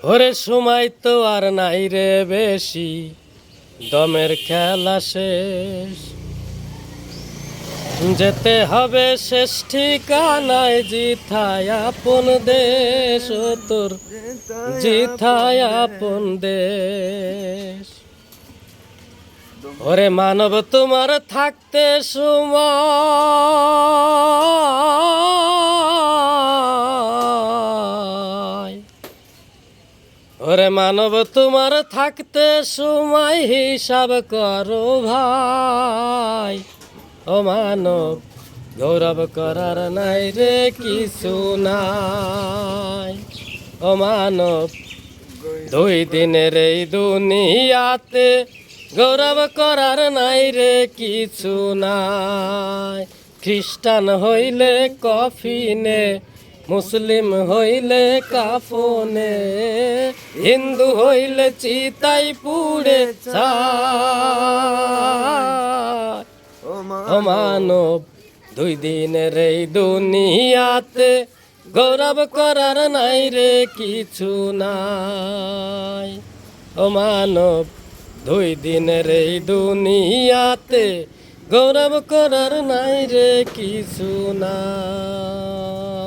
ওরে সময় তো আর নাই রে বেশি, দমের খেলা শেষ। যেতে হবে শেষ ঠিকানায়, জিথায় আপন দেশ, ও তোর জিথায় আপন দেশ। ওরে মানব তোমার থাকতে সময়, ওরে মানব তোমার থাকতে সময় হিসাব করো ভাই। ও মানব গৌরব করার নাই রে কিছু নাই। ও মানব দুই দিনের এই দুনিয়াতে গৌরব করার নাই রে কিছু নাই। খ্রিস্টান হইলে কফিনে, মুসলিম হইলে কাফনে, হিন্দু হইলে চিতাই পুড়ে ছাই। ও মানব দুই দিনের এই দুনিয়াতে গৌরব করার নাই রে কিছু নাই। ও মানব দুই দিনের এই দুনিয়াতে গৌরব করার নাই রে কিছু নাই।